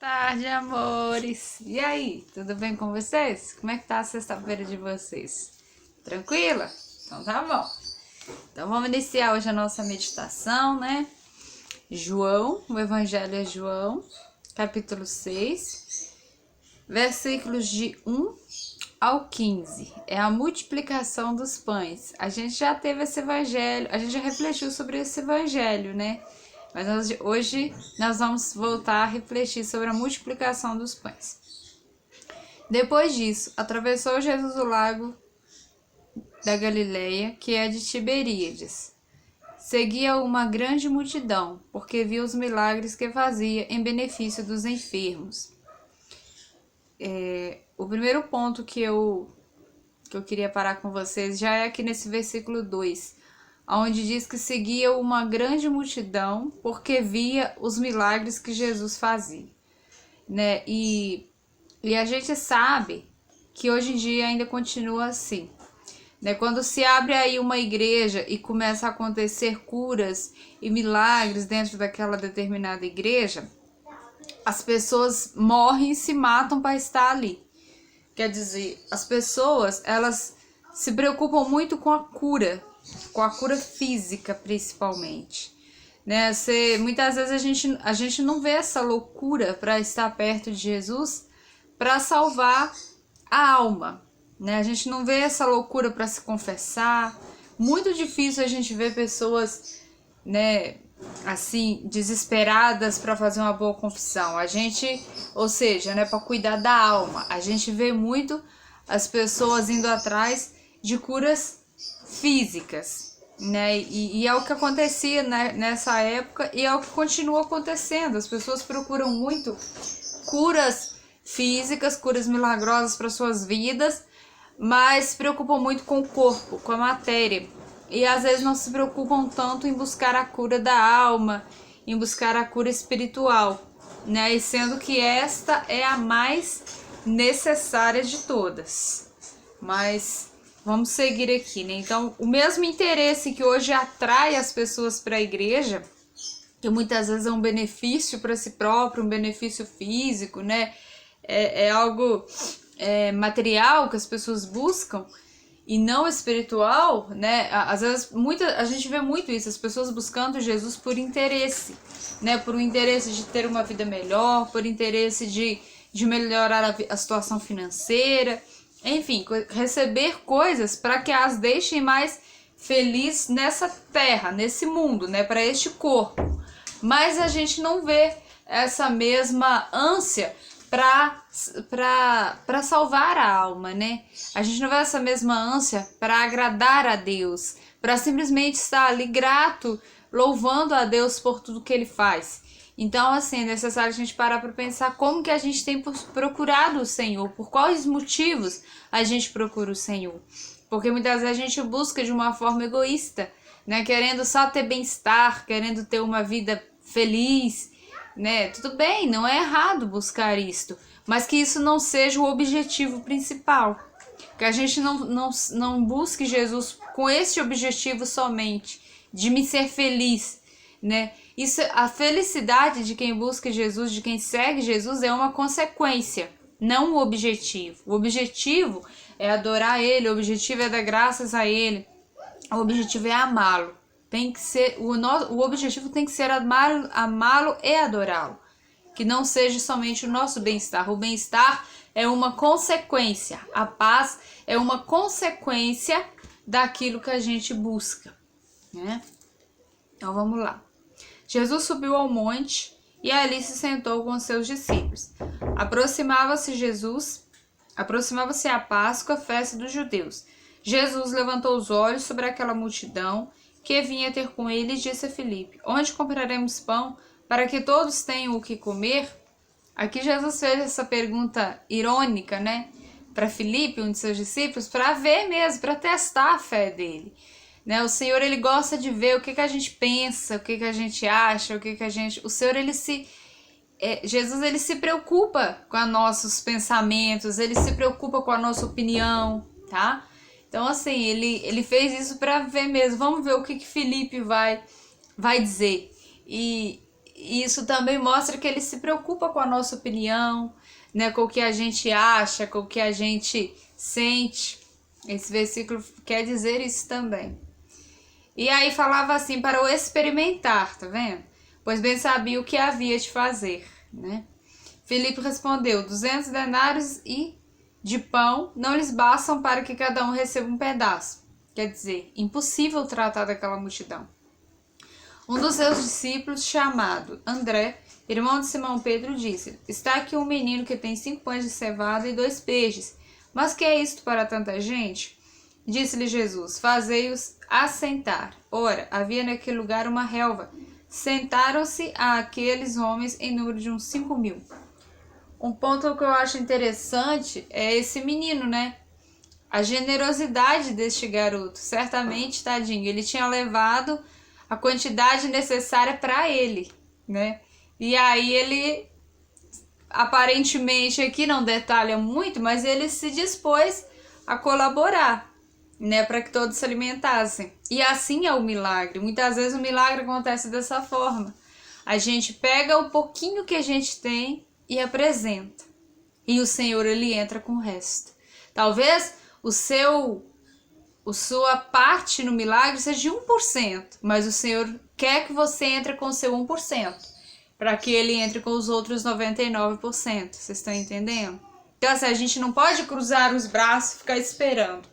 Tarde, amores! E aí, tudo bem com vocês? Como é que tá a sexta-feira de vocês? Tranquila? Então tá bom. Então vamos iniciar hoje a nossa meditação, né? João, o Evangelho é João, capítulo 6, versículos de 1 ao 15. É a multiplicação dos pães. A gente já teve esse evangelho, a gente já refletiu sobre esse evangelho, né? Mas hoje nós vamos voltar a refletir sobre a multiplicação dos pães. Depois disso, atravessou Jesus o lago da Galileia, que é de Tiberíades. Seguia uma grande multidão, porque viu os milagres que fazia em benefício dos enfermos. O primeiro ponto que eu queria parar com vocês já é aqui nesse versículo 2, onde diz que seguia uma grande multidão porque via os milagres que Jesus fazia, né? E a gente sabe que hoje em dia ainda continua assim, né? Quando se abre aí uma igreja e começa a acontecer curas e milagres dentro daquela determinada igreja, as pessoas morrem e se matam para estar ali. Quer dizer, as pessoas, elas se preocupam muito com a cura física principalmente, né? Muitas vezes a gente não vê essa loucura para estar perto de Jesus para salvar a alma, né? A gente não vê essa loucura para se confessar. Muito difícil a gente ver pessoas, né, assim, desesperadas para fazer uma boa confissão. Ou seja, né, para cuidar da alma. A gente vê muito as pessoas indo atrás de curas físicas, né? E é o que acontecia, né, nessa época, e é o que continua acontecendo. As pessoas procuram muito curas físicas, curas milagrosas para suas vidas, mas se preocupam muito com o corpo, com a matéria. E às vezes não se preocupam tanto em buscar a cura da alma, em buscar a cura espiritual, né? E sendo que esta é a mais necessária de todas. Mas vamos seguir aqui, né? Então, o mesmo interesse que hoje atrai as pessoas para a igreja, que muitas vezes é um benefício para si próprio, um benefício físico, né? É algo material que as pessoas buscam, e não espiritual, né? Às vezes a gente vê muito isso, as pessoas buscando Jesus por interesse, né? Por um interesse de ter uma vida melhor, por interesse de melhorar a situação financeira, enfim, receber coisas para que as deixem mais felizes nessa terra, nesse mundo, né? Para este corpo. Mas a gente não vê essa mesma ânsia para salvar a alma, né? A gente não vê essa mesma ânsia para agradar a Deus, para simplesmente estar ali grato, louvando a Deus por tudo que Ele faz. Então, assim, é necessário a gente parar para pensar como que a gente tem procurado o Senhor, por quais motivos a gente procura o Senhor. Porque muitas vezes a gente busca de uma forma egoísta, né? Querendo só ter bem-estar, querendo ter uma vida feliz, né? Tudo bem, não é errado buscar isto, mas que isso não seja o objetivo principal. Que a gente não busque Jesus com esse objetivo somente, de me ser feliz, né? A felicidade de quem busca Jesus, de quem segue Jesus, é uma consequência, não o objetivo. O objetivo é adorar Ele, o objetivo é dar graças a Ele, o objetivo é amá-lo. Tem que ser, o objetivo tem que ser amá-lo e adorá-lo. Que não seja somente o nosso bem-estar. O bem-estar é uma consequência. A paz é uma consequência daquilo que a gente busca, né? Então vamos lá. Jesus subiu ao monte e ali se sentou com seus discípulos. Aproximava-se a Páscoa, a festa dos judeus. Jesus levantou os olhos sobre aquela multidão que vinha ter com ele e disse a Filipe: onde compraremos pão para que todos tenham o que comer? Aqui Jesus fez essa pergunta irônica, né, para Filipe, um de seus discípulos, para ver mesmo, para testar a fé dele, né? O Senhor, ele gosta de ver o que a gente pensa, o que a gente acha, o Senhor, Jesus, ele se preocupa com os nossos pensamentos, ele se preocupa com a nossa opinião, tá? Então, assim, ele fez isso para ver mesmo. Vamos ver o que Filipe vai dizer. E isso também mostra que ele se preocupa com a nossa opinião, né, com o que a gente acha, com o que a gente sente. Esse versículo quer dizer isso também. E aí falava assim, para o experimentar, tá vendo? Pois bem sabia o que havia de fazer, né? Filipe respondeu, 200 denários e de pão não lhes bastam para que cada um receba um pedaço. Quer dizer, impossível tratar daquela multidão. Um dos seus discípulos, chamado André, irmão de Simão Pedro, disse, está aqui um menino que tem 5 pães de cevada e 2 peixes. Mas que é isto para tanta gente? Disse-lhe Jesus, fazei-os assentar. Ora, havia naquele lugar uma relva. Sentaram-se aqueles homens em número de uns 5.000. Um ponto que eu acho interessante é esse menino, né? A generosidade deste garoto. Certamente, tadinho, ele tinha levado a quantidade necessária para ele, né? E aí ele, aparentemente aqui não detalha muito, mas ele se dispôs a colaborar, né, para que todos se alimentassem. E assim é o milagre. Muitas vezes o milagre acontece dessa forma. A gente pega o pouquinho que a gente tem e apresenta. E o Senhor, ele entra com o resto. Talvez sua parte no milagre seja de 1%, mas o Senhor quer que você entre com o seu 1%, para que ele entre com os outros 99%. Vocês estão entendendo? Então, assim, a gente não pode cruzar os braços e ficar esperando.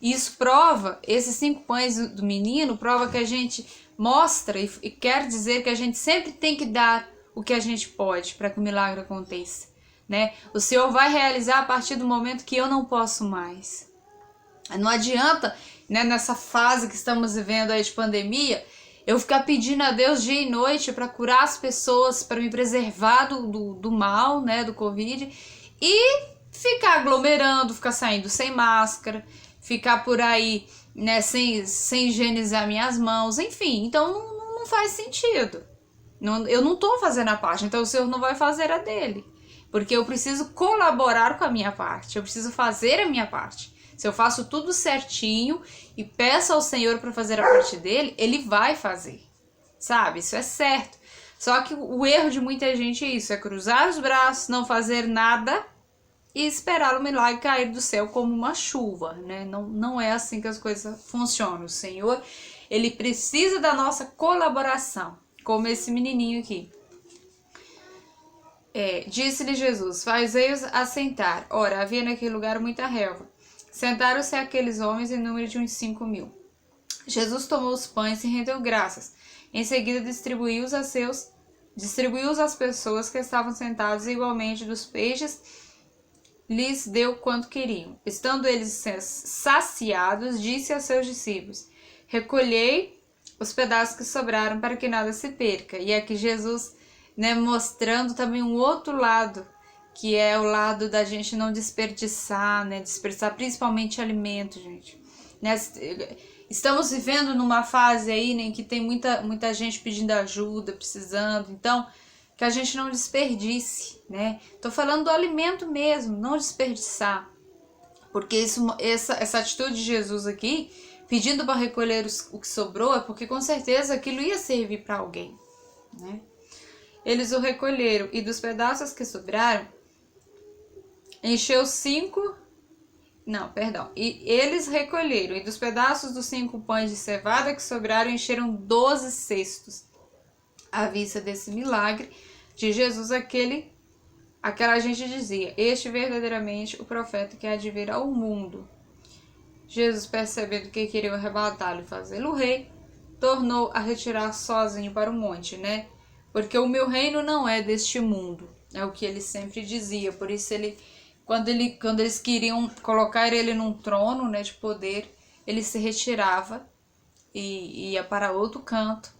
Isso prova, esses 5 pães do menino, prova que a gente mostra e quer dizer que a gente sempre tem que dar o que a gente pode para que o milagre aconteça, né? O Senhor vai realizar a partir do momento que eu não posso mais. Não adianta, né, nessa fase que estamos vivendo aí de pandemia, eu ficar pedindo a Deus dia e noite para curar as pessoas, para me preservar do mal, né, do Covid, e ficar aglomerando, ficar saindo sem máscara, ficar por aí, né, sem higienizar minhas mãos, enfim. Então não faz sentido. Eu não estou fazendo a parte, então o Senhor não vai fazer a dele. Porque eu preciso colaborar com a minha parte, eu preciso fazer a minha parte. Se eu faço tudo certinho e peço ao Senhor para fazer a parte dele, ele vai fazer, sabe? Isso é certo. Só que o erro de muita gente é isso, é cruzar os braços, não fazer nada e esperar o milagre cair do céu como uma chuva, né? Não é assim que as coisas funcionam. O Senhor, ele precisa da nossa colaboração, como esse menininho aqui. Disse-lhe Jesus, fazei-os assentar. Ora, havia naquele lugar muita relva. Sentaram-se aqueles homens em número de uns 5.000. Jesus tomou os pães e rendeu graças. Em seguida distribuiu-os às pessoas que estavam sentadas, e igualmente dos peixes lhes deu quanto queriam. Estando eles saciados, disse a seus discípulos, recolhei os pedaços que sobraram para que nada se perca. E aqui Jesus, né, mostrando também um outro lado, que é o lado da gente não desperdiçar, né? Desperdiçar principalmente alimento, gente. Né? Estamos vivendo numa fase aí, né, em que tem muita gente pedindo ajuda, precisando. Então, que a gente não desperdice, né? Tô falando do alimento mesmo, não desperdiçar. Porque essa atitude de Jesus aqui, pedindo para recolher o que sobrou, é porque com certeza aquilo ia servir para alguém, né? Eles o recolheram, e dos pedaços que sobraram, encheu 5... Não, perdão. E eles recolheram, e dos pedaços dos 5 pães de cevada que sobraram, encheram 12 cestos. À vista desse milagre de Jesus, aquela gente dizia, este verdadeiramente o profeta que há de vir ao mundo. Jesus, percebendo que queriam arrebatá-lo e fazê-lo rei, tornou a retirar sozinho para o monte, né? Porque o meu reino não é deste mundo, é o que ele sempre dizia. Por isso quando eles queriam colocar ele num trono, né, de poder, ele se retirava e ia para outro canto,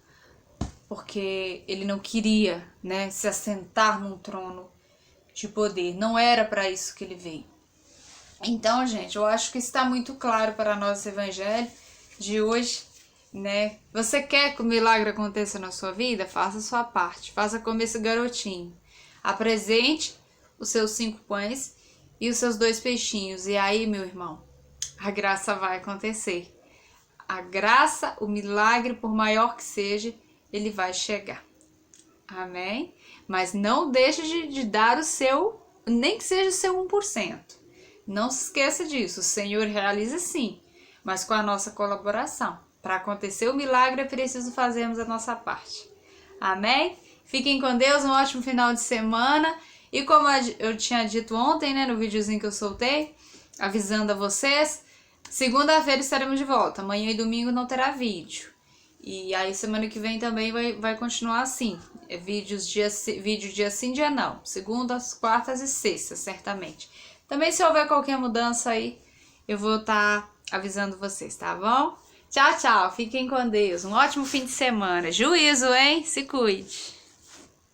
porque ele não queria, né, se assentar num trono de poder. Não era para isso que ele veio. Então, gente, eu acho que está muito claro para nós esse evangelho de hoje, né? Você quer que o milagre aconteça na sua vida? Faça a sua parte. Faça como esse garotinho. Apresente os seus 5 pães e os seus 2 peixinhos. E aí, meu irmão, a graça vai acontecer. A graça, o milagre, por maior que seja, ele vai chegar. Amém? Mas não deixe de dar o seu, nem que seja o seu 1%. Não se esqueça disso. O Senhor realiza sim, mas com a nossa colaboração. Para acontecer o milagre é preciso fazermos a nossa parte. Amém? Fiquem com Deus, um ótimo final de semana. E como eu tinha dito ontem, né, no videozinho que eu soltei, avisando a vocês, segunda-feira estaremos de volta. Amanhã e domingo não terá vídeo. E aí semana que vem também vai continuar assim. Vídeo dia sim, dia não. Segundas, quartas e sextas, certamente. Também se houver qualquer mudança aí, eu vou estar avisando vocês, tá bom? Tchau, tchau. Fiquem com Deus. Um ótimo fim de semana. Juízo, hein? Se cuide.